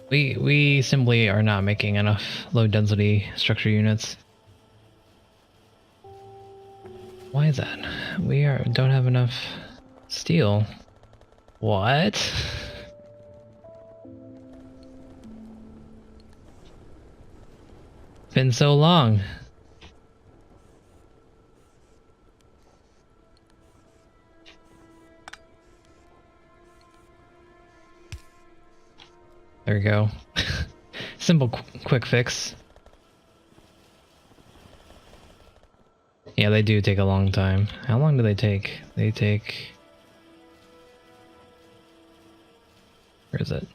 We simply are not making enough low density structure units. Why is that? Don't have enough steel. What? Been so long. There we go. Simple, quick fix. Yeah, they do take a long time. How long do they take? They take... Where is it?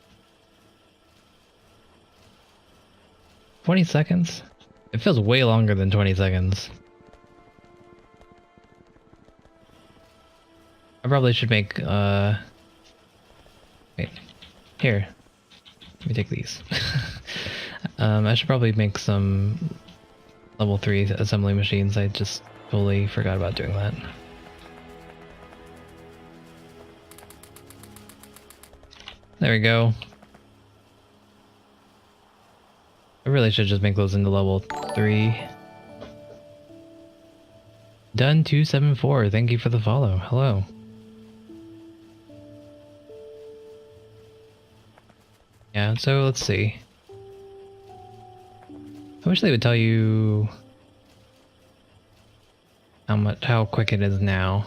20 seconds? It feels way longer than 20 seconds. I probably should make, wait. Here. Let me take these. I should probably make some level 3 assembly machines. I just totally forgot about doing that. There we go. I really should just make those into level 3. Done 274. Thank you for the follow. Hello. Yeah, so let's see. I wish they would tell you how quick it is now.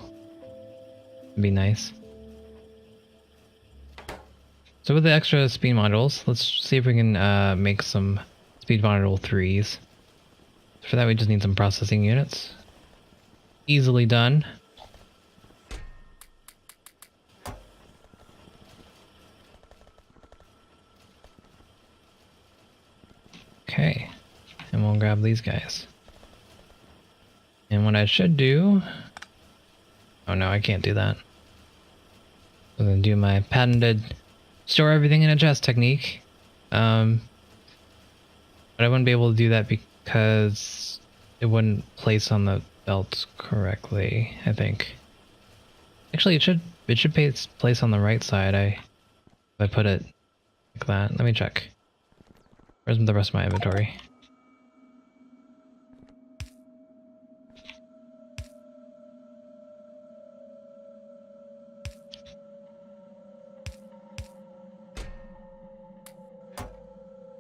It'd be nice. So with the extra speed modules, let's see if we can make some speed module 3s. For that we just need some processing units. Easily done. Okay, and we'll grab these guys. And what I should do... Oh no, I can't do that. I'm gonna do my patented store everything in a chest technique. But I wouldn't be able to do that because it wouldn't place on the belts correctly, I think. Actually, it should place on the right side. If I put it like that. Let me check. Where's the rest of my inventory?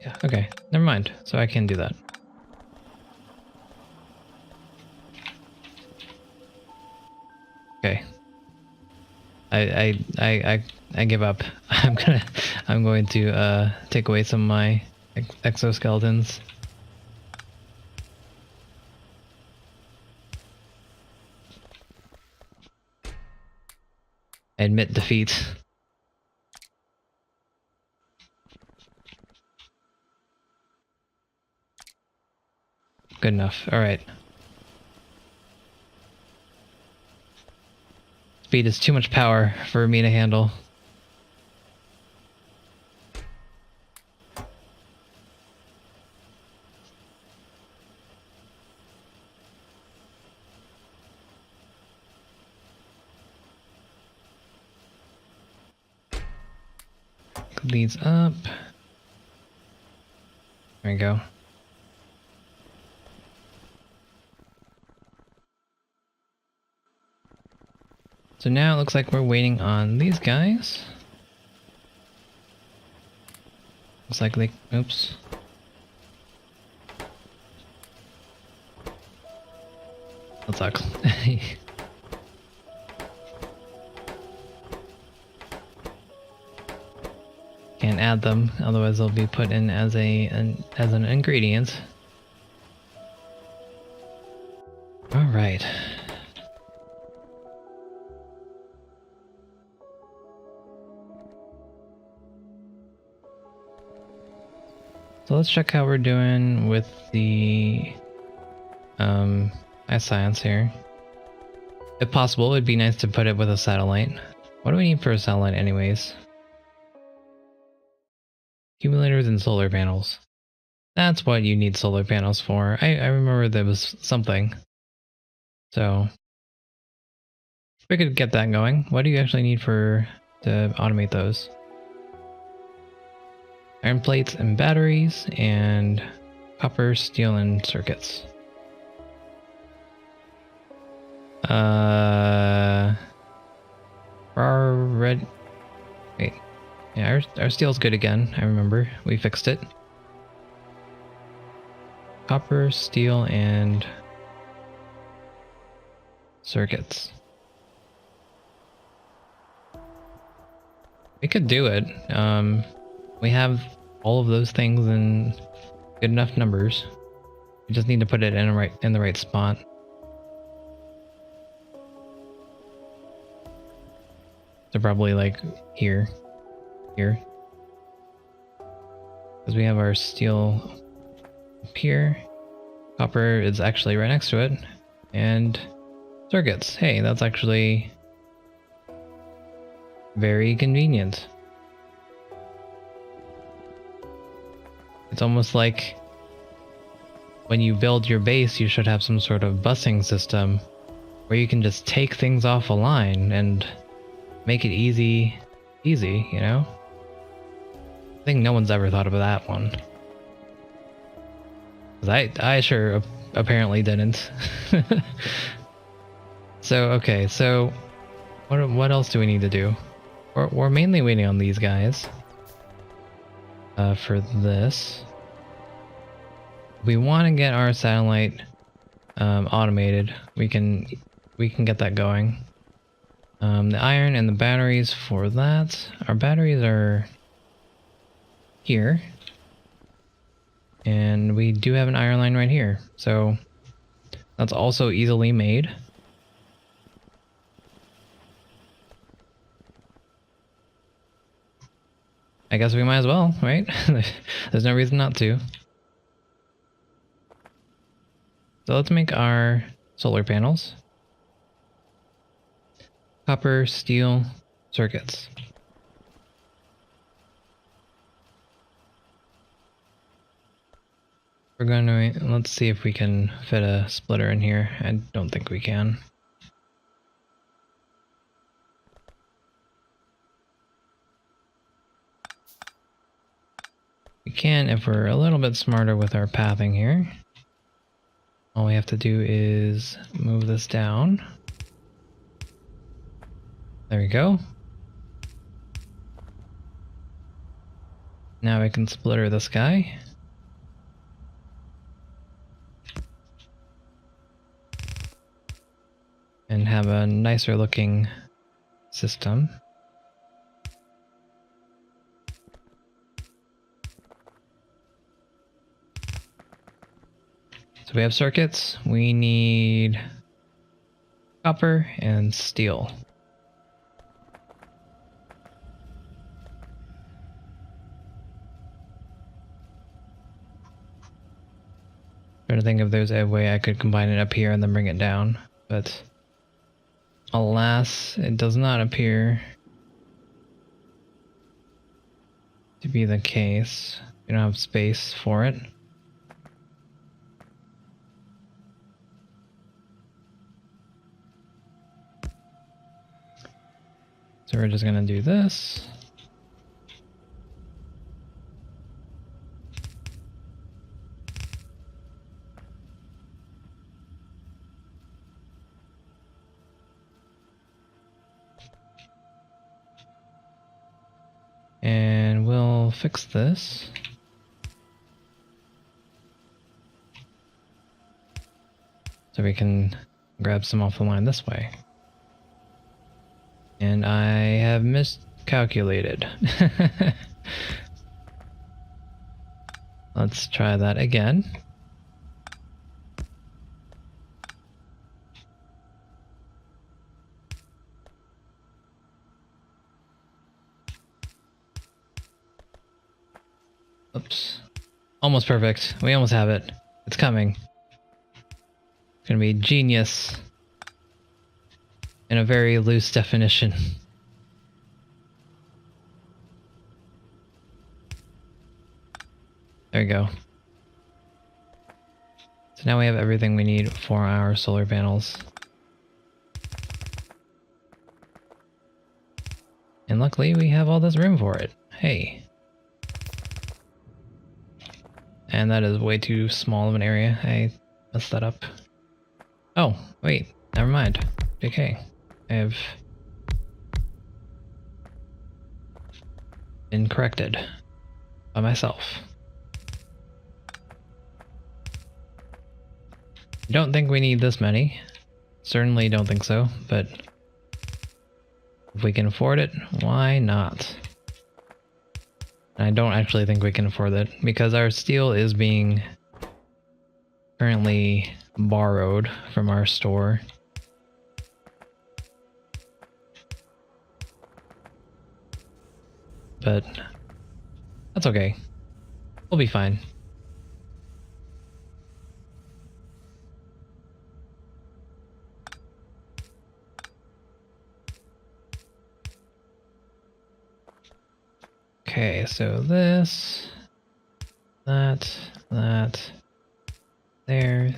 Yeah, okay. Never mind. So I can do that. Okay. I give up. I'm going to take away some of my exoskeletons. I admit defeat. Good enough. Alright. Speed is too much power for me to handle. These up. There we go. So now it looks like we're waiting on these guys. Looks like they... Oops. That sucks. Can't add them, otherwise they'll be put in as an ingredient. All right. So let's check how we're doing with the science here. If possible, it'd be nice to put it with a satellite. What do we need for a satellite anyways? Accumulators and solar panels. That's what you need solar panels for. I remember there was something. So we could get that going. What do you actually need to automate those? iron plates and batteries, and copper, steel, and circuits. Our red... Wait. Yeah, our steel's good again, I remember. We fixed it. Copper, steel, and circuits. We could do it. We have all of those things in good enough numbers. We just need to put it in the right spot. So probably like here. Because we have our steel up here. Copper is actually right next to it. And circuits. Hey, that's actually very convenient. It's almost like when you build your base, you should have some sort of busing system where you can just take things off a line and make it easy, you know? I think no one's ever thought of that one. 'Cause I sure apparently didn't. So, okay, so what else do we need to do? We're mainly waiting on these guys for this. We want to get our satellite automated. We can get that going. The iron and the batteries for that. Our batteries are here, and we do have an iron line right here, so that's also easily made. I guess we might as well, right? There's no reason not to. So let's make our solar panels. Copper, steel, circuits. We're going to, let's see if we can fit a splitter in here. I don't think we can. We can if we're a little bit smarter with our pathing here. All we have to do is move this down. There we go. Now we can splitter this guy. And have a nicer looking system. So we have circuits, we need copper and steel. Trying to think if there's a way I could combine it up here and then bring it down, but alas, it does not appear to be the case. We don't have space for it. So we're just gonna do this. And we'll fix this. So we can grab some off the line this way. And I have miscalculated. Let's try that again. Oops. Almost perfect. We almost have it. It's coming. It's gonna be genius. In a very loose definition. There we go. So now we have everything we need for our solar panels. And luckily we have all this room for it. Hey. And that is way too small of an area. I messed that up. Oh, wait, never mind. JK. I have been corrected by myself. I don't think we need this many. Certainly don't think so, but if we can afford it, why not? I don't actually think we can afford it because our steel is being currently borrowed from our store. But that's okay. We'll be fine. Okay, so this, that, there.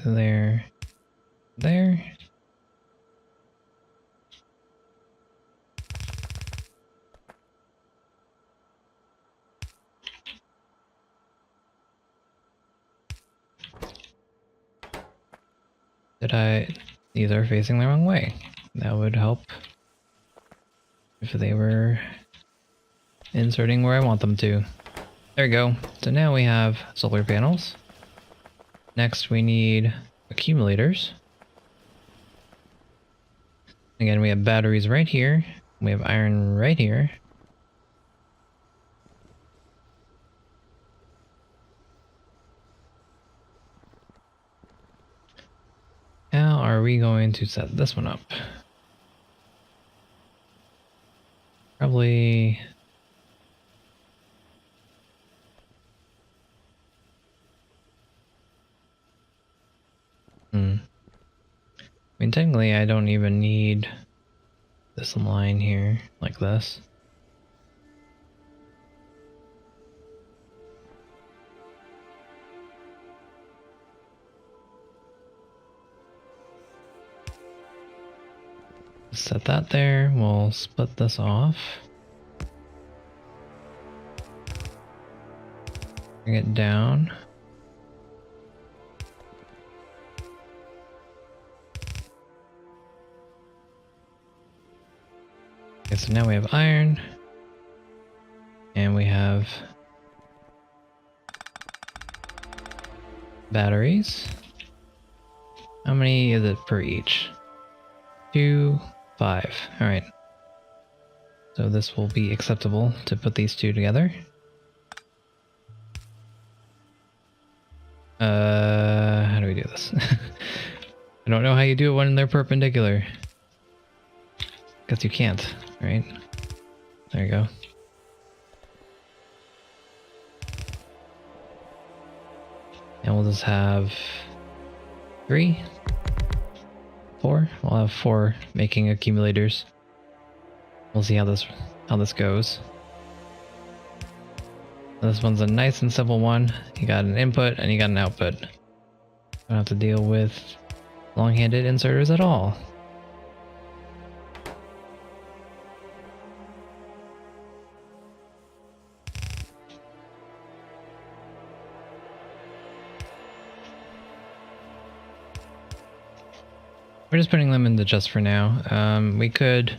These are facing the wrong way. That would help if they were inserting where I want them to. There we go. So now we have solar panels. Next we need accumulators. Again, we have batteries right here. We have iron right here. How are we going to set this one up? Probably... I mean, technically I don't even need this line here, like this. Set that there, we'll split this off. Bring it down. Okay, so now we have iron. And we have batteries. How many is it per each? 2, 5. Alright. So this will be acceptable to put these two together. How do we do this? I don't know how you do it when they're perpendicular. Guess you can't, right? There you go. And we'll just have 3, 4. We'll have 4 making accumulators. We'll see how this goes. This one's a nice and simple one. You got an input and you got an output. Don't have to deal with long-handed inserters at all. We're just putting them into just for now. We could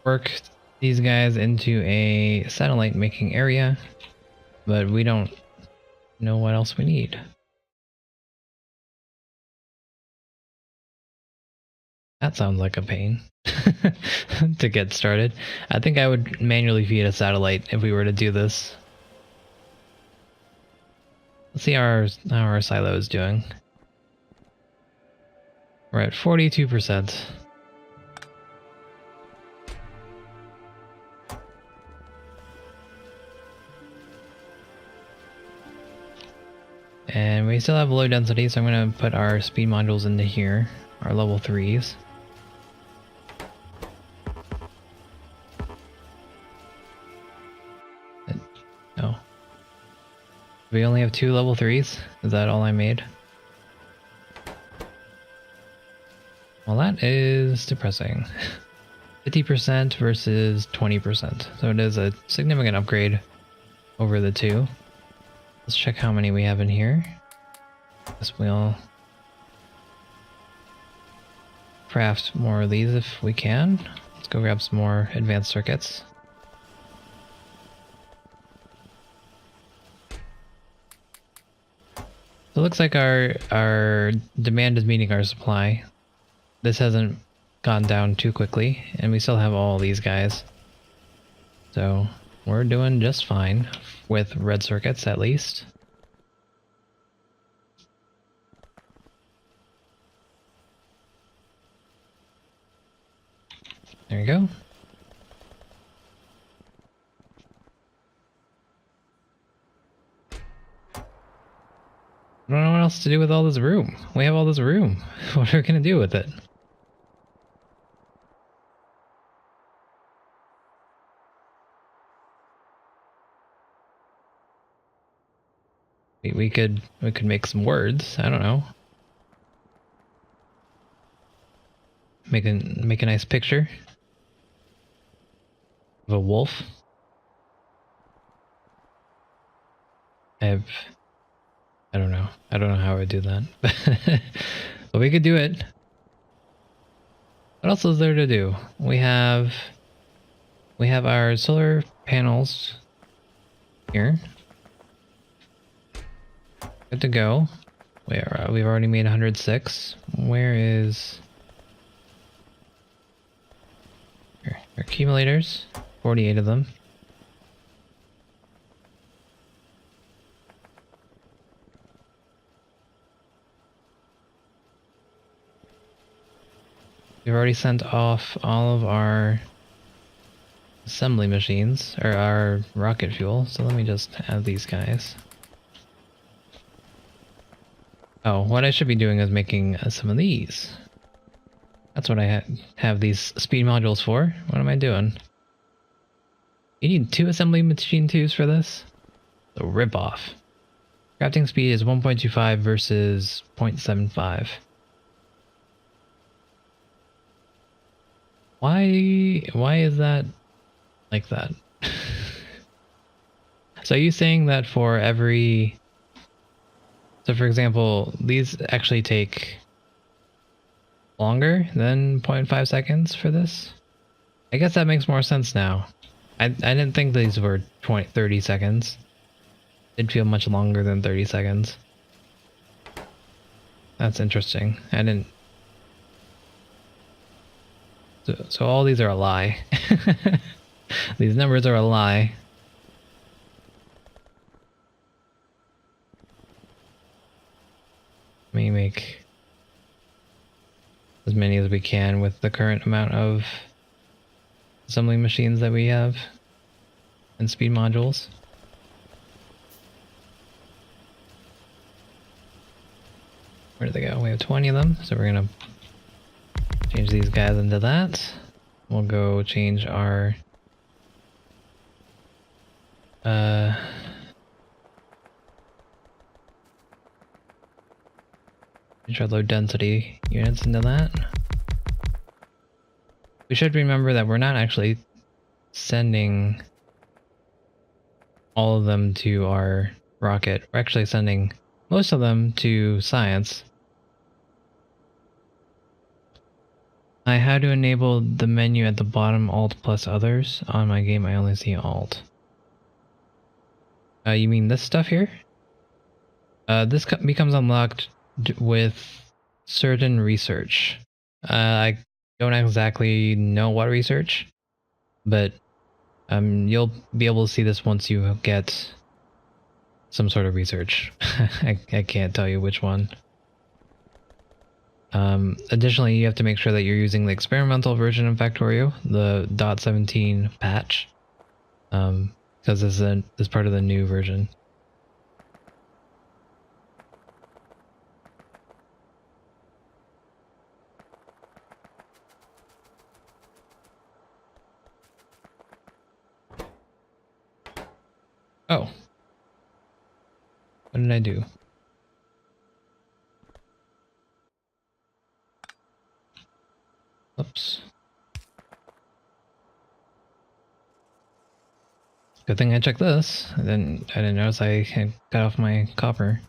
work these guys into a satellite making area, but we don't know what else we need. That sounds like a pain to get started. I think I would manually feed a satellite if we were to do this. Let's see how our silo is doing. We're at 42%. And we still have low density, so I'm going to put our speed modules into here, our level 3s. No. We only have 2 level 3s? Is that all I made? Well, that is depressing. 50% versus 20%. So it is a significant upgrade over the 2. Let's check how many we have in here. Guess we'll craft more of these if we can. Let's go grab some more advanced circuits. So it looks like our demand is meeting our supply. This hasn't gone down too quickly, and we still have all these guys. So we're doing just fine with red circuits at least. There you go. I don't know what else to do with all this room. We have all this room. What are we gonna do with it? We could make some words. I don't know. Make a nice picture of a wolf. I don't know. I don't know how I would do that. But we could do it. What else is there to do? We have our solar panels here. Good to go. We've already made 106. Where is here? Accumulators? 48 of them. We've already sent off all of our assembly machines, or our rocket fuel, so let me just add these guys. Oh, what I should be doing is making some of these. That's what I have these speed modules for. What am I doing? You need 2 assembly machine 2s for this? A rip-off. Crafting speed is 1.25 versus 0.75. Why is that like that? So are you saying that for every... So for example, these actually take longer than 0.5 seconds for this? I guess that makes more sense now. I didn't think these were 30 seconds. It'd feel much longer than 30 seconds. That's interesting. I didn't... So all these are a lie. These numbers are a lie. Let me make as many as we can with the current amount of assembly machines that we have and speed modules. Where did they go? We have 20 of them, so we're gonna change these guys into that. We'll go change our low density units into that. We should remember that we're not actually sending all of them to our rocket. We're actually sending most of them to science. How to enable the menu at the bottom, Alt plus others. On my game, I only see Alt. You mean this stuff here? This becomes unlocked with certain research. I don't exactly know what research, but you'll be able to see this once you get some sort of research. I can't tell you which one. Additionally, you have to make sure that you're using the experimental version of Factorio, the .17 patch, because this is part of the new version. Oh. What did I do? Oops. Good thing I checked this. I didn't notice I had cut off my copper.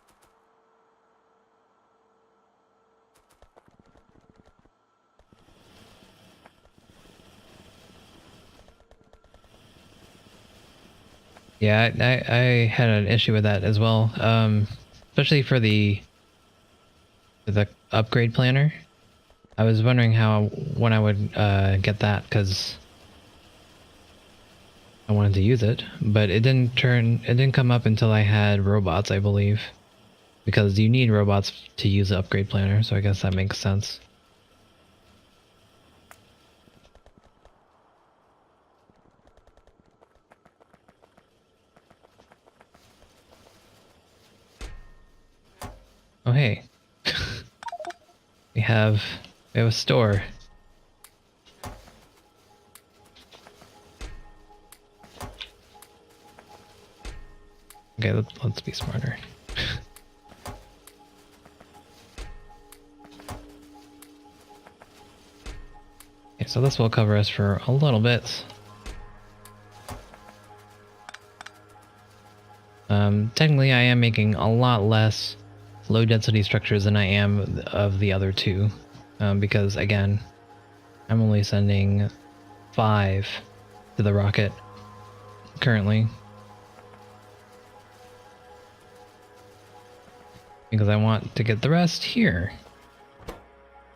Yeah, I had an issue with that as well. Especially for the upgrade planner. I was wondering when I would get that, because I wanted to use it, but it didn't come up until I had robots, I believe. Because you need robots to use the upgrade planner, so I guess that makes sense. Oh hey. we have a store. Okay, let's be smarter. Okay, so this will cover us for a little bit. Technically I am making a lot less low density structures than I am of the other two. Because again, I'm only sending 5 to the rocket currently. Because I want to get the rest here.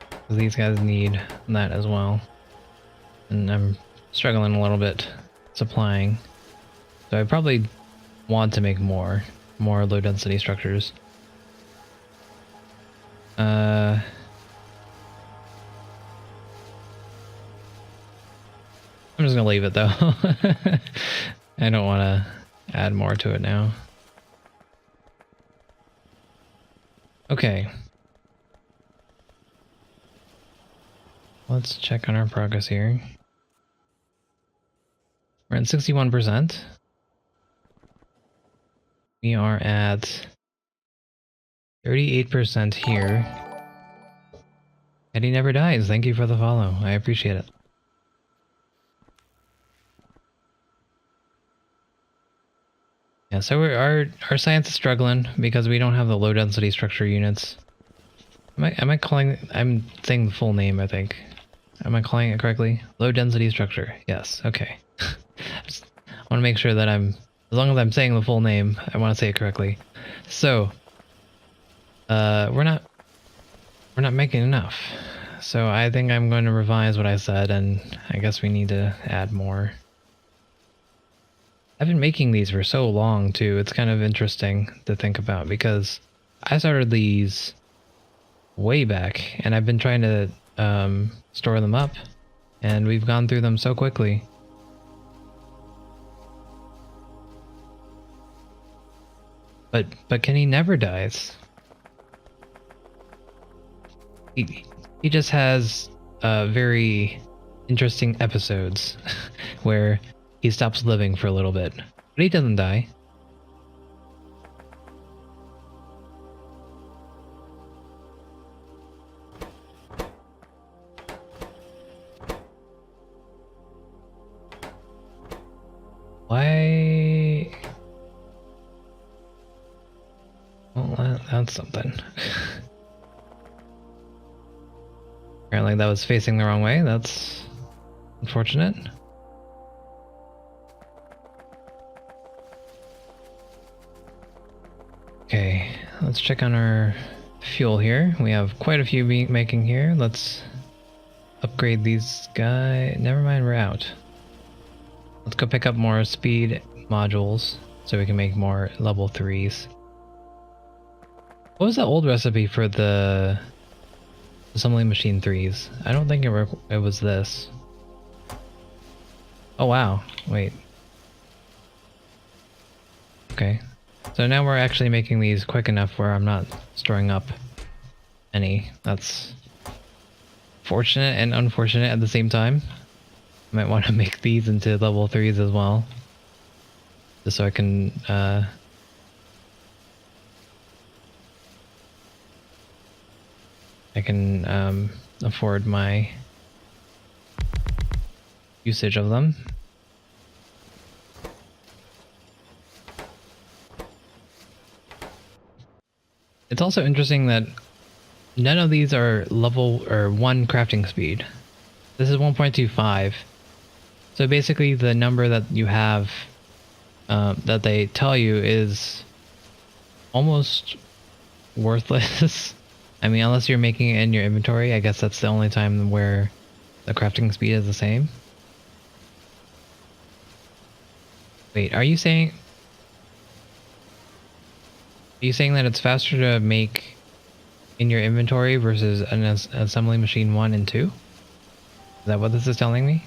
Because these guys need that as well. And I'm struggling a little bit supplying. So I probably want to make more low density structures. I'm just gonna leave it though. I don't want to add more to it now. Okay. Let's check on our progress here. We're at 61%. We are at 38% here. Eddie never dies. Thank you for the follow. I appreciate it. Yeah, so our science is struggling because we don't have the low density structure units. Am I calling? I'm saying the full name, I think. Am I calling it correctly? Low density structure. Yes. Okay. I want to make sure that as long as I'm saying the full name, I want to say it correctly. So, we're not making enough. So I think I'm going to revise what I said, and I guess we need to add more. I've been making these for so long too. It's kind of interesting to think about because I started these way back, and I've been trying to store them up, and we've gone through them so quickly. But Kenny never dies. He just has very interesting episodes where he stops living for a little bit, but he doesn't die. Why? Well, that's something. Apparently that was facing the wrong way. That's unfortunate. Okay, let's check on our fuel here. We have quite a few making here. Let's upgrade these guys. Never mind, we're out. Let's go pick up more speed modules so we can make more level 3s. What was the old recipe for the assembly machine 3s? I don't think it was this. Oh wow, wait. Okay. So now we're actually making these quick enough where I'm not storing up any. That's fortunate and unfortunate at the same time. I might want to make these into level 3s as well. Just so I can afford my usage of them. It's also interesting that none of these are level or 1 crafting speed. This is 1.25. So basically the number that you have that they tell you is almost worthless. I mean, unless you're making it in your inventory, I guess that's the only time where the crafting speed is the same. Wait, are you saying that it's faster to make in your inventory versus an assembly machine 1 and 2? Is that what this is telling me?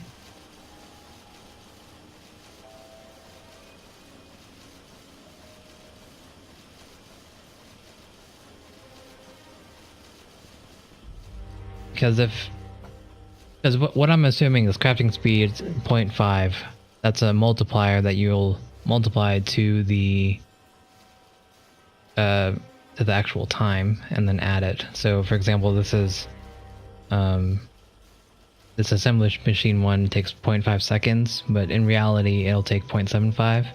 Because what I'm assuming is crafting speed 0.5. That's a multiplier that you'll multiply to the actual time and then add it. So for example, this assembly machine 1 takes 0.5 seconds, but in reality it'll take 0.75.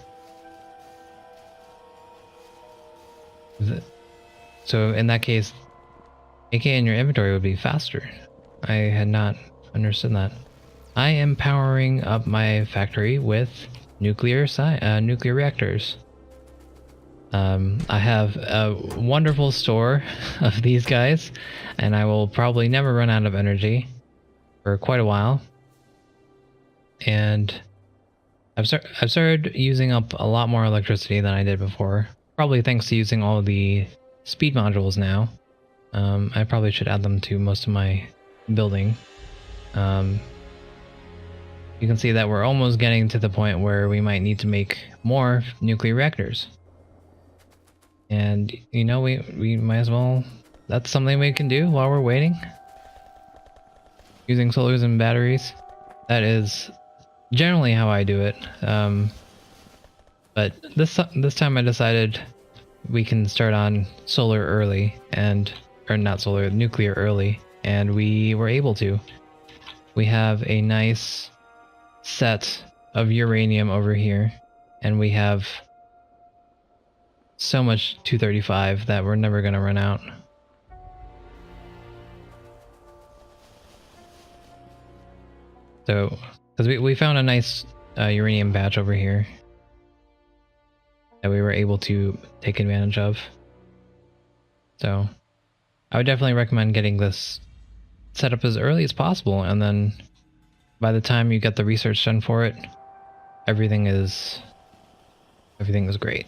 So in that case, making it in your inventory would be faster. I had not understood that. I am powering up my factory with nuclear reactors. I have a wonderful store of these guys, and I will probably never run out of energy for quite a while. And I've started using up a lot more electricity than I did before, probably thanks to using all the speed modules now. I probably should add them to most of my building. You can see that we're almost getting to the point where we might need to make more nuclear reactors. And, you know, we might as well... That's something we can do while we're waiting. Using solars and batteries. That is generally how I do it. But this time I decided we can start on solar early and... Or not solar, nuclear early. And we were able to. We have a nice set of uranium over here. And we have so much 235 that we're never going to run out. So, because we found a nice uranium patch over here that we were able to take advantage of. So, I would definitely recommend getting this set up as early as possible, and then by the time you get the research done for it, everything is great.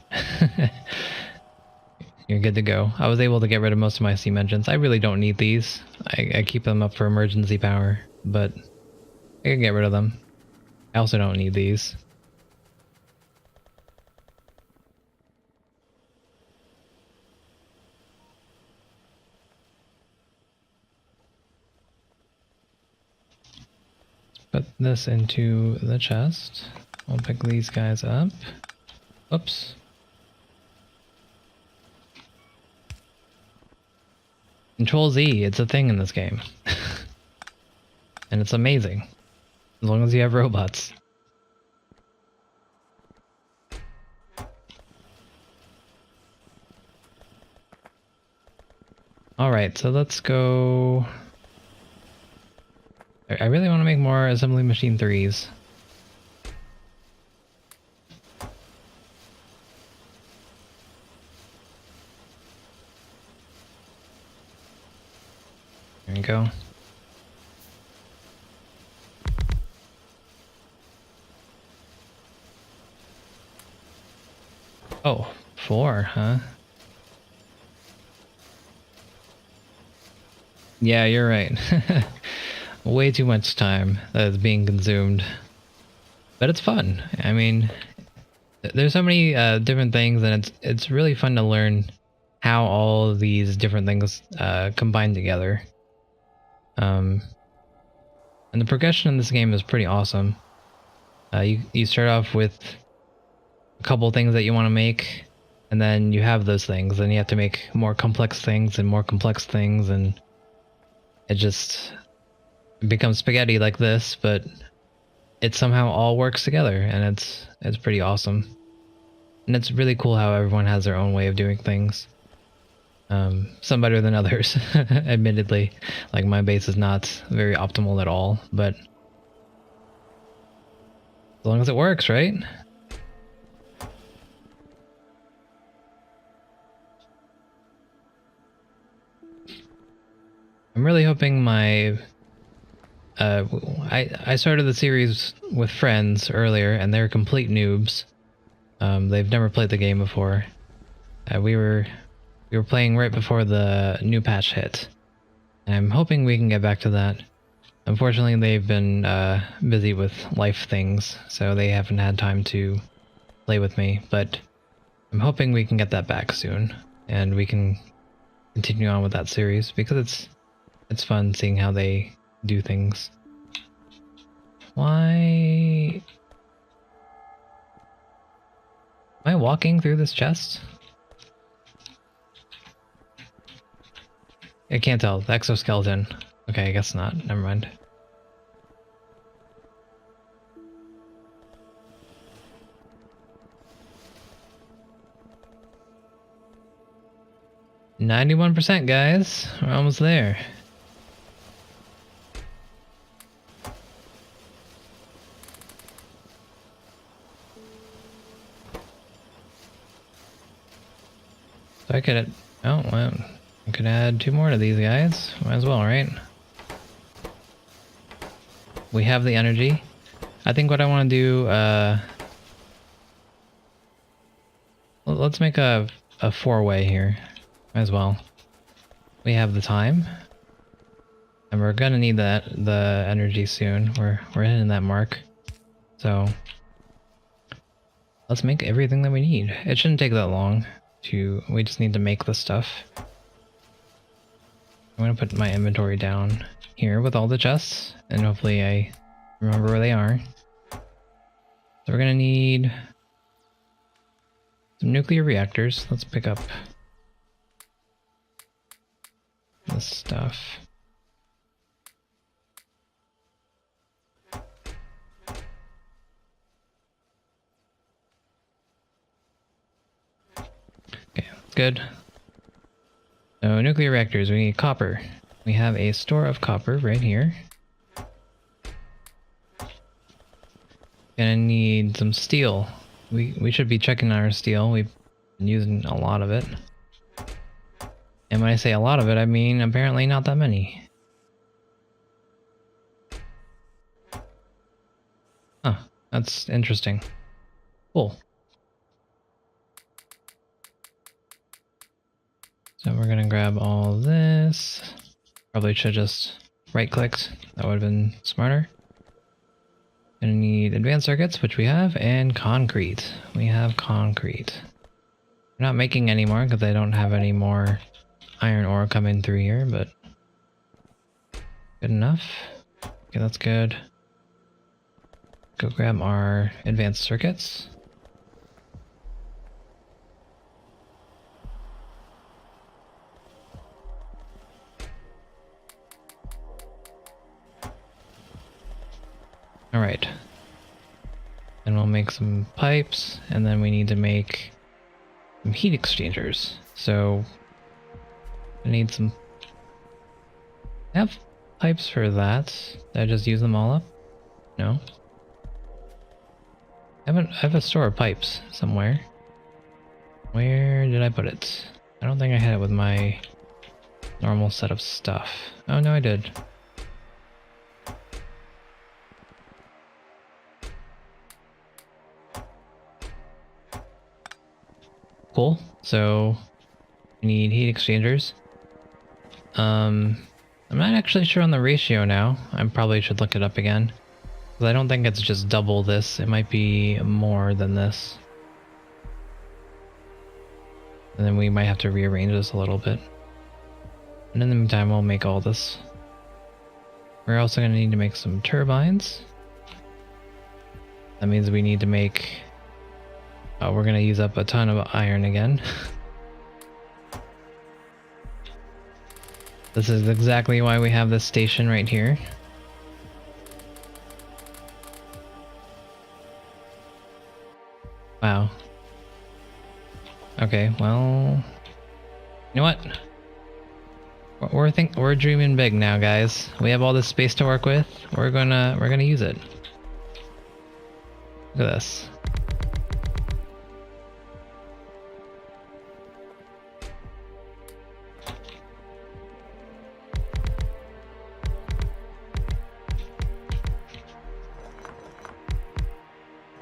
You're good to go. I was able to get rid of most of my steam engines. I really don't need these. I keep them up for emergency power, but I can get rid of them. I also don't need these. Put this into the chest. I'll pick these guys up. Oops. Control Z, it's a thing in this game. And it's amazing. As long as you have robots. Alright, so let's go... I really want to make more assembly machine 3s. There we go. Oh, 4, huh? Yeah, you're right. Way too much time that is being consumed. But it's fun. I mean, there's so many different things, and it's really fun to learn how all of these different things combine together. And the progression in this game is pretty awesome. You start off with a couple things that you want to make, and then you have those things, and you have to make more complex things and more complex things, and it just becomes spaghetti like this, but it somehow all works together, and it's pretty awesome. And it's really cool how everyone has their own way of doing things. Some better than others, admittedly. Like my base is not very optimal at all, but as long as it works, right? I'm really hoping my I started the series with friends earlier, and they're complete noobs. They've never played the game before. We were playing right before the new patch hit, and I'm hoping we can get back to that. Unfortunately, they've been busy with life things, so they haven't had time to play with me. But I'm hoping we can get that back soon, and we can continue on with that series because it's fun seeing how they do things. Why am I walking through this chest? I can't tell. The exoskeleton. Okay, I guess not. Never mind. "91%, guys. We're almost there." So I could... Oh, well, I could add 2 more to these guys. Might as well, right? We have the energy. I think what I want to do... let's make a 4-way here. Might as well. We have the time. And we're gonna need the energy soon. We're hitting that mark. So... let's make everything that we need. It shouldn't take that long. We just need to make the stuff. I'm gonna put my inventory down here with all the chests, and hopefully I remember where they are. So we're gonna need some nuclear reactors. Let's pick up this stuff. Okay, that's good. So nuclear reactors, we need copper. We have a store of copper right here. Gonna need some steel. We should be checking our steel. We've been using a lot of it. And when I say a lot of it, I mean apparently not that many. Huh, that's interesting. Cool. So we're gonna grab all this. Probably should just right-clicked. That would have been smarter. Gonna need advanced circuits, which we have, and concrete. We have concrete. We're not making any more because I don't have any more iron ore coming through here, but good enough. Okay, that's good. Go grab our advanced circuits. Alright. Then we'll make some pipes, and then we need to make some heat exchangers. So I need some... I have pipes for that. Did I just use them all up? No. I have a store of pipes somewhere. Where did I put it? I don't think I had it with my normal set of stuff. Oh no, I did. Cool. So we need heat exchangers. I'm not actually sure on the ratio now. I probably should look it up again. Because I don't think it's just double this. It might be more than this. And then we might have to rearrange this a little bit. And in the meantime, we'll make all this. We're also going to need to make some turbines. That means we need to make... we're going to use up a ton of iron again. This is exactly why we have this station right here. Wow. Okay, well... You know what? We're dreaming big now, guys. We have all this space to work with. We're gonna use it. Look at this.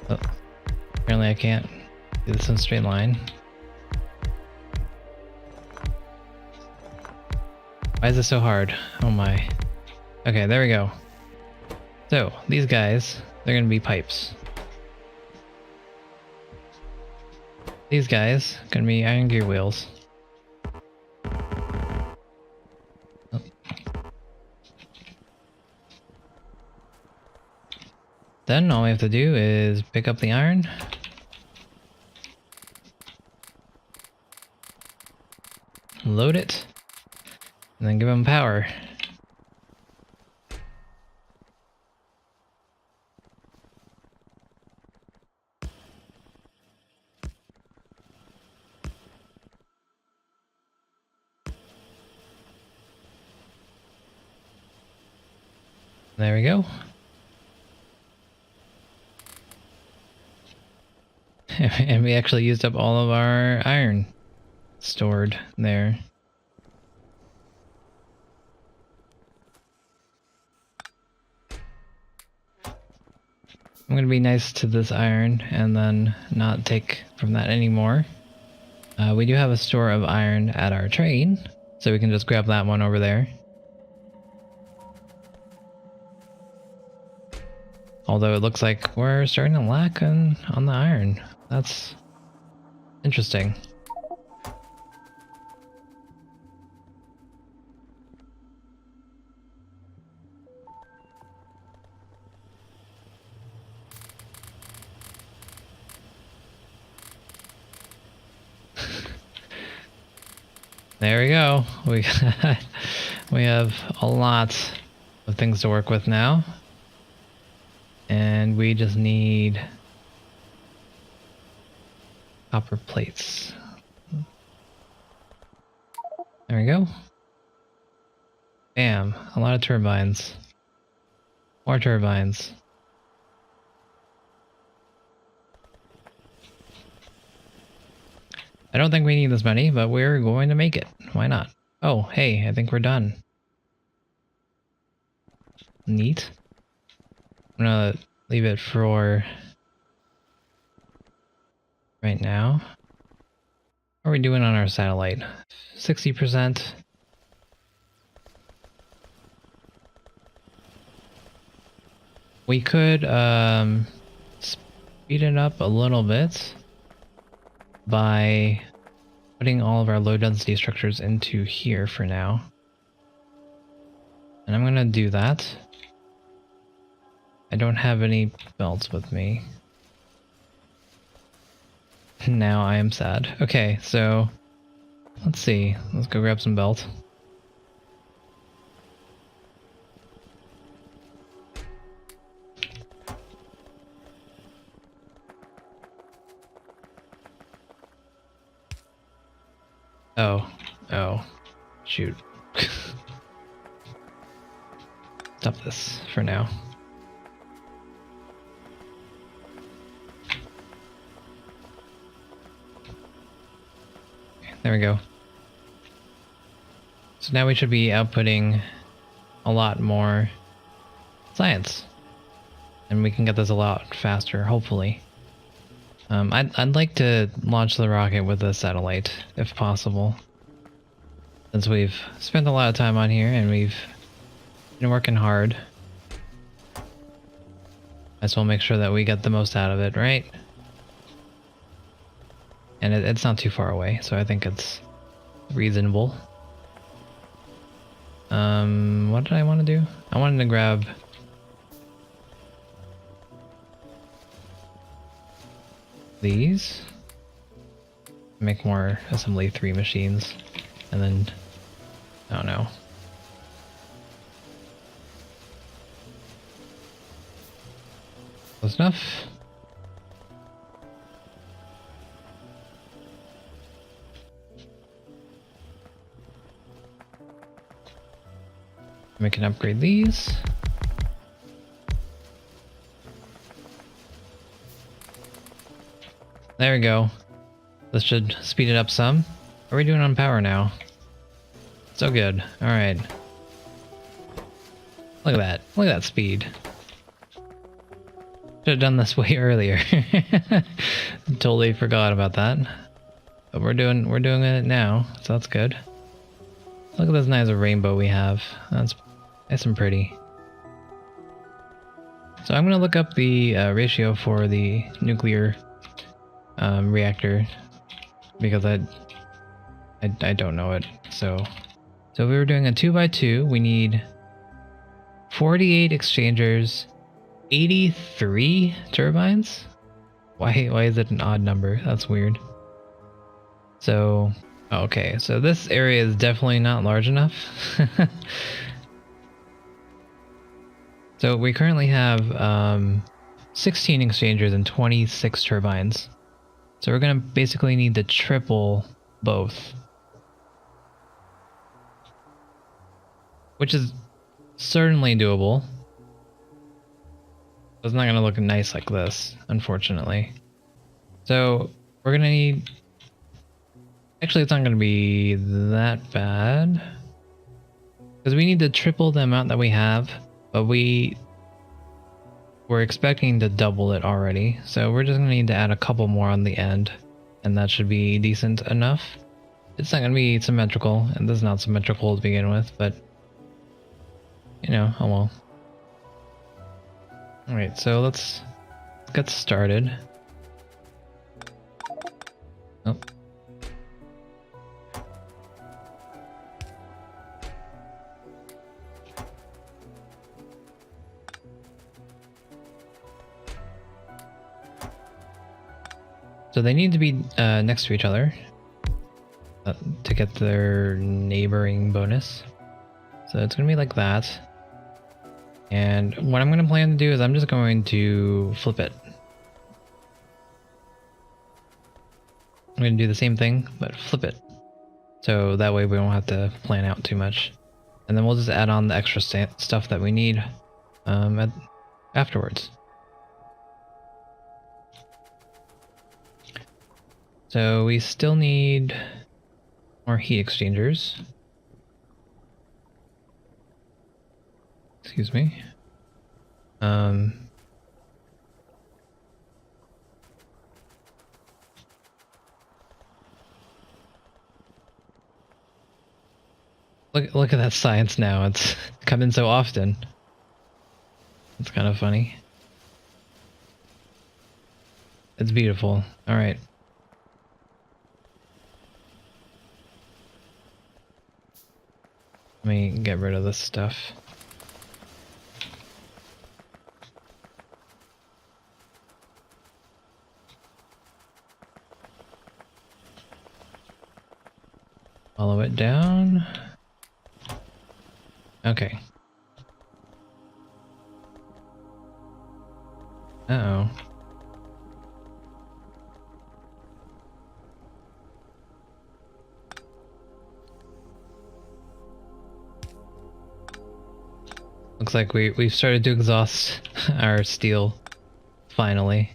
Oh, apparently I can't do this in a straight line. Why is this so hard? Oh my. Okay, there we go. So, these guys, they're gonna be pipes. These guys, gonna be iron gear wheels. Oh. Then all we have to do is pick up the iron. Load it. And then give them power. There we go. And we actually used up all of our iron stored there. I'm gonna be nice to this iron and then not take from that anymore. We do have a store of iron at our train, so we can just grab that one over there. Although it looks like we're starting to lack on the iron. That's interesting. There we go. We have a lot of things to work with now. And we just need copper plates. There we go. Bam, a lot of turbines. More turbines. I don't think we need this many, but we're going to make it. Why not? Oh, hey, I think we're done. Neat. I'm gonna leave it for right now. How are we doing on our satellite? 60%. We could speed it up a little bit by putting all of our low density structures into here for now. And I'm gonna do that. I don't have any belts with me. Now I am sad. Okay, so let's see. Let's go grab some belt. Oh, shoot. Stop this for now. There we go. So now we should be outputting a lot more science. And we can get this a lot faster, hopefully. I'd like to launch the rocket with a satellite, if possible. Since we've spent a lot of time on here and we've been working hard. Might as well make sure that we get the most out of it, right? And it's not too far away, so I think it's reasonable. What did I want to do? I wanted to grab these. Make more assembly 3 machines. And then, I don't know. Close enough. We can upgrade these. There we go. This should speed it up some. What are we doing on power now? So good. Alright. Look at that. Look at that speed. Should have done this way earlier. Totally forgot about that. But we're doing it now, so that's good. Look at this nice rainbow we have. That's nice and pretty. So I'm gonna look up the ratio for the nuclear reactor because I don't know it. So if we were doing a 2x2, we need 48 exchangers, 83 turbines. Why is it an odd number? That's weird. So okay, so this area is definitely not large enough. So we currently have 16 exchangers and 26 turbines. So we're gonna basically need to triple both. Which is certainly doable. It's not gonna look nice like this, unfortunately. So we're gonna need... Actually, it's not gonna be that bad. Because we need to triple the amount that we have, but we're expecting to double it already. So we're just gonna need to add a couple more on the end, and that should be decent enough. It's not gonna be symmetrical, and this is not symmetrical to begin with, but you know, oh well. Alright, so let's get started. Oh. So they need to be next to each other to get their neighboring bonus. So it's gonna be like that. And what I'm gonna plan to do is I'm just going to flip it. I'm gonna do the same thing, but flip it. So that way we don't have to plan out too much. And then we'll just add on the extra stuff that we need afterwards. So we still need more heat exchangers. Excuse me. Look at that science now. It's coming so often. It's kind of funny. It's beautiful. All right. Let me get rid of this stuff. Follow it down. Okay. Uh-oh. Looks like we've started to exhaust our steel, finally.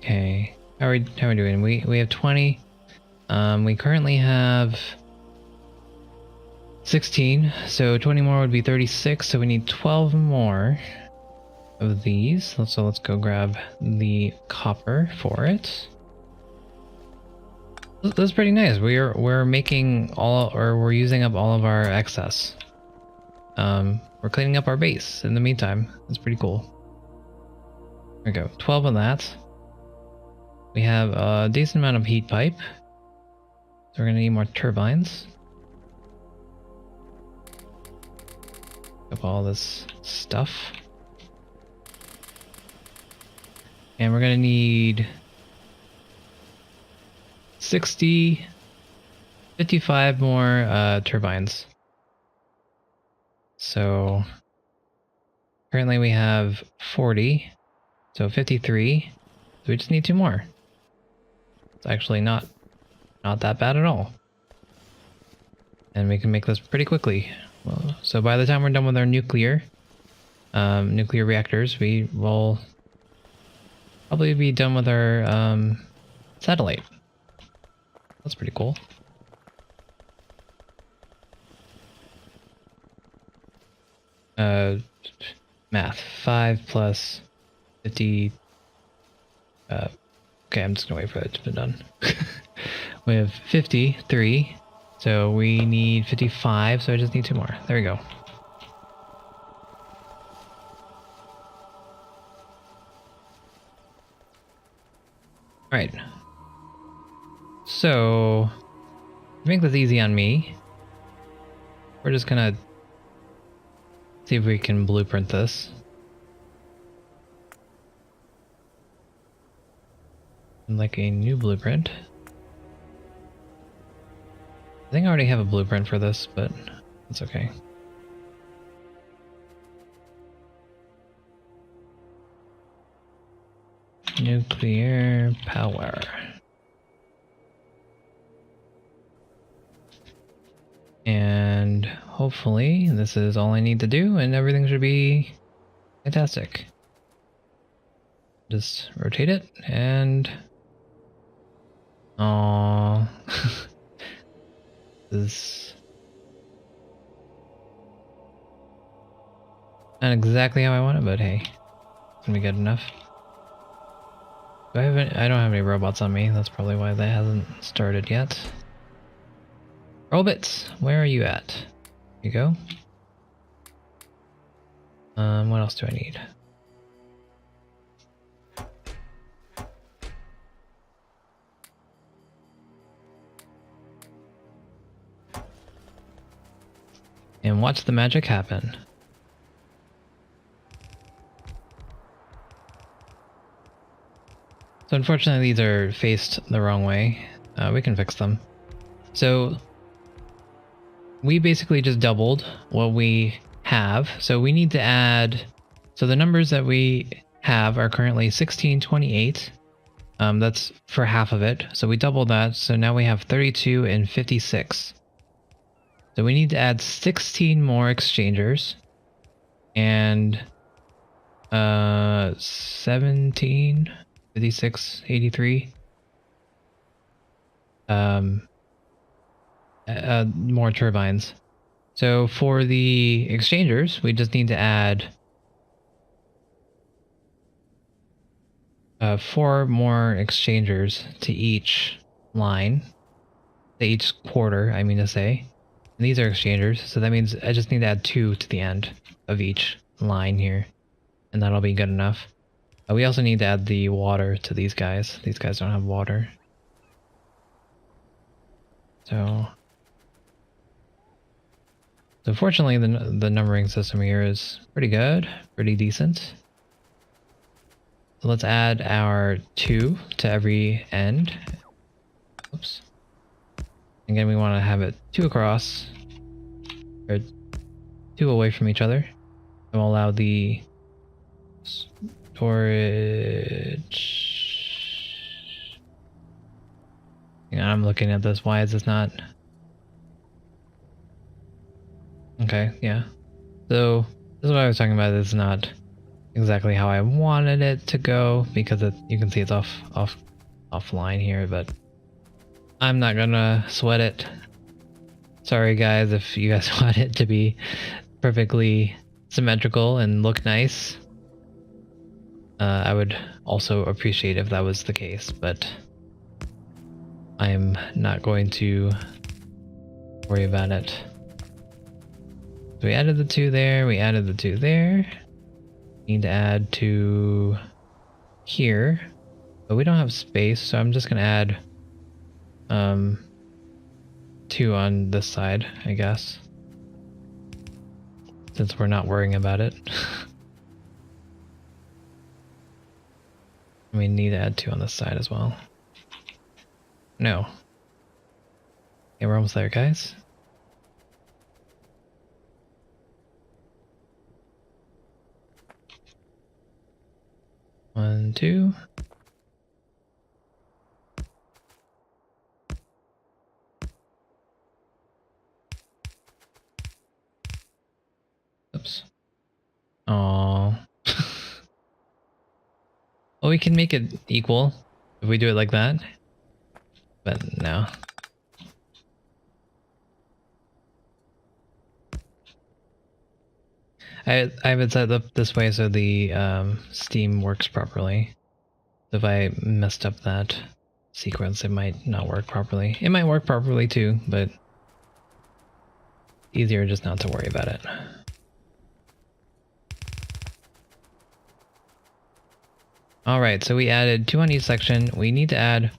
Okay, how are we doing? We have 20. We currently have 16, so 20 more would be 36, so we need 12 more of these. So let's go grab the copper for it. That's pretty nice. We're making we're using up all of our excess. We're cleaning up our base in the meantime. That's pretty cool. There we go, 12 of that. We have a decent amount of heat pipe, so we're gonna need more turbines. Up all this stuff, and we're gonna need 55 more turbines. So currently we have 40, so 53. So we just need 2 more. It's actually not that bad at all. And we can make this pretty quickly. Well, so by the time we're done with our nuclear reactors, we will probably be done with our satellite. That's pretty cool. Math. 5 plus 50. Okay, I'm just gonna wait for it to be done. We have 53, so we need 55, so I just need 2 more. There we go. Alright. So, to make this easy on me, we're just gonna see if we can blueprint this. Like a new blueprint. I think I already have a blueprint for this, but it's okay. Nuclear power. And hopefully this is all I need to do and everything should be fantastic. Just rotate it and... Aww. This is not exactly how I want it, but hey, it's gonna be good enough. I don't have any robots on me. That's probably why that hasn't started yet. Robots, where are you at? Here you go. What else do I need? And watch the magic happen. So unfortunately these are faced the wrong way. We can fix them. So we basically just doubled what we have. So we need to add, so the numbers that we have are currently 1628. That's for half of it. So we doubled that. So now we have 32 and 56. So we need to add 16 more exchangers and 17, 56, 83. More turbines. So for the exchangers, we just need to add 4 more exchangers to each line, to each quarter, I mean to say. And these are exchangers, so that means I just need to add 2 to the end of each line here, and that'll be good enough. We also need to add the water to these guys. These guys don't have water. So fortunately, the numbering system here is pretty good, pretty decent. So let's add our 2 to every end. Oops. Again, we want to have it 2 across, or 2 away from each other. And we'll allow the storage. Hang on, I'm looking at this. Why is this not? Okay, yeah. So this is what I was talking about. This is not exactly how I wanted it to go because you can see it's offline here, but I'm not gonna sweat it. Sorry guys if you guys want it to be perfectly symmetrical and look nice. I would also appreciate if that was the case, but I'm not going to worry about it. So we added the 2 there, we added the 2 there. Need to add 2 here, but we don't have space, so I'm just gonna add 2 on this side, I guess, since we're not worrying about it. We need to add 2 on this side as well. No. Okay, we're almost there, guys. 2. Oops. Oh. Well, we can make it equal if we do it like that. But no. I have it set up this way so the Steam works properly. If I messed up that sequence, it might not work properly. It might work properly too, but easier just not to worry about it. Alright, so we added 2 on each section. We need to add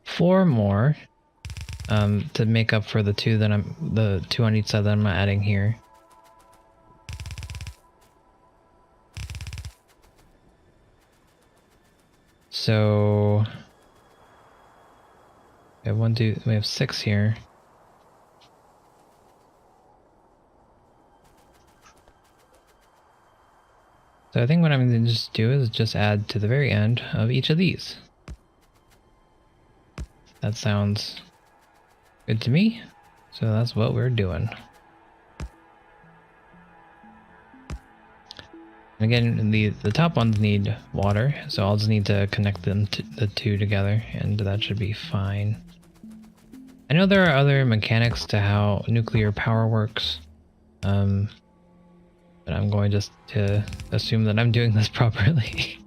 4 more to make up for the 2 on each side that I'm adding here. So we have 6 here. So I think what I'm going to just do is just add to the very end of each of these. That sounds good to me. So that's what we're doing. And again, the top ones need water, so I'll just need to connect them the 2 together, and that should be fine. I know there are other mechanics to how nuclear power works, but I'm going just to assume that I'm doing this properly.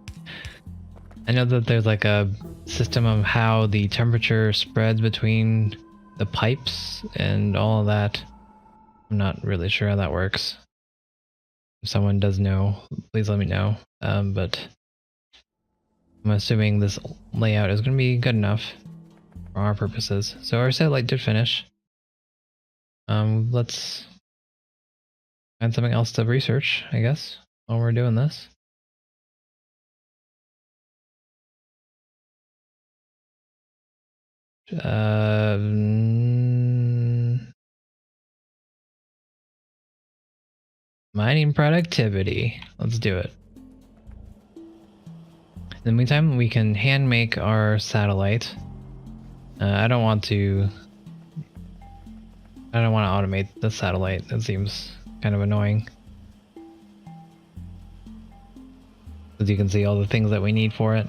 I know that there's like a system of how the temperature spreads between the pipes and all of that. I'm not really sure how that works. If someone does know, please let me know. But I'm assuming this layout is going to be good enough for our purposes. So our satellite did finish. Let's find something else to research, I guess, while we're doing this. Mining productivity. Let's do it. In the meantime, we can hand make our satellite. I don't want to automate the satellite. That seems kind of annoying. As you can see, all the things that we need for it.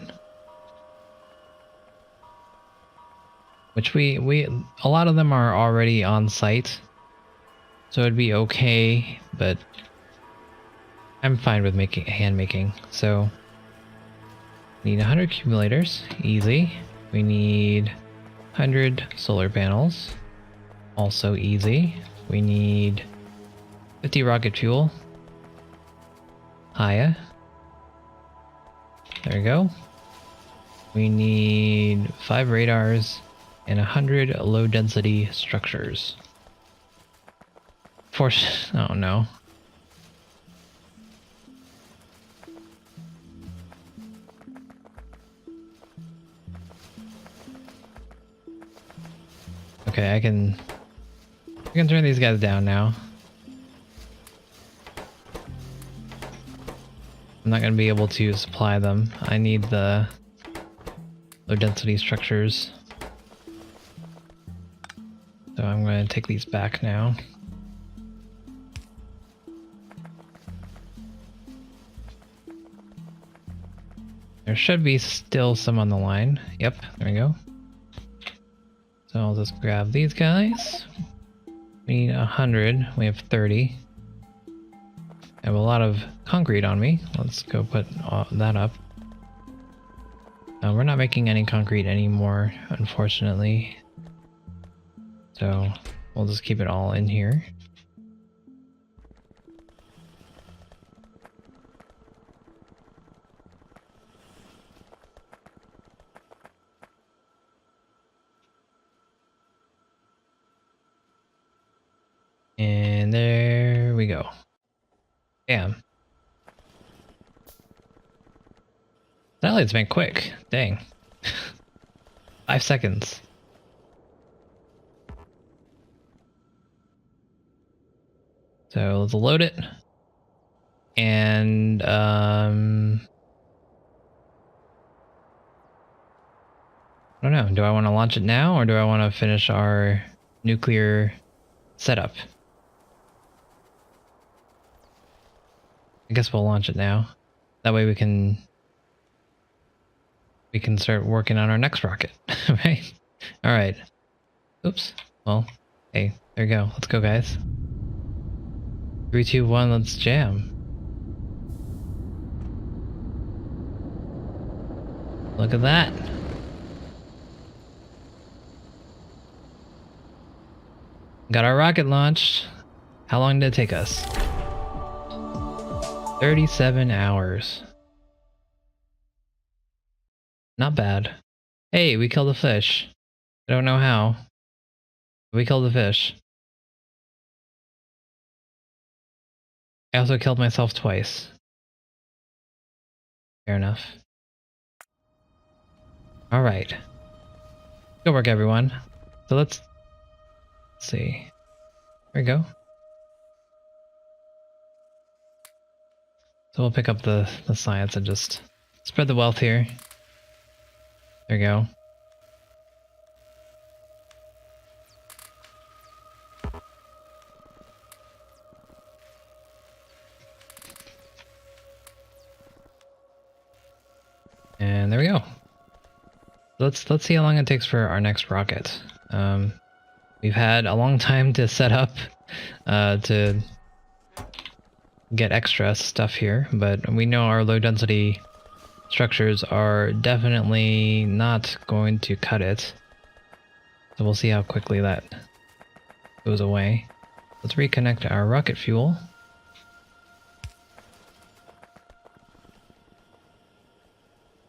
Which a lot of them are already on site. So it'd be okay, but I'm fine with hand making. So we need 100 accumulators, easy. We need 100 solar panels, also easy. We need 50 rocket fuel. Hiya. There we go. We need 5 radars and 100 low density structures. Oh no. Okay, I can turn these guys down now. I'm not going to be able to supply them. I need the low density structures. So I'm going to take these back now. There should be still some on the line. Yep, there we go. So I'll just grab these guys. We need 100. We have 30. I have a lot of concrete on me. Let's go put that up. We're not making any concrete anymore, unfortunately. So we'll just keep it all in here. And there we go. Damn. Satellite's been quick. Dang. 5 seconds. So let's load it. And know. Do I want to launch it now, or do I want to finish our nuclear setup? I guess we'll launch it now. That way we can start working on our next rocket, right? All right. Oops. Well, hey, there you go. Let's go, guys. 3, 2, 1. Let's jam. Look at that. Got our rocket launched. How long did it take us? 37 hours. Not bad. Hey, we killed a fish. I don't know how. We killed a fish. I also killed myself twice. Fair enough. Alright. Good work, everyone. So let's see. There we go. So we'll pick up the science and just spread the wealth here. There we go. And there we go. Let's see how long it takes for our next rocket. We've had a long time to set up to get extra stuff here, but we know our low density structures are definitely not going to cut it. So we'll see how quickly that goes away. Let's reconnect our rocket fuel.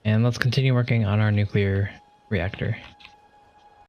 And let's continue working on our nuclear reactor.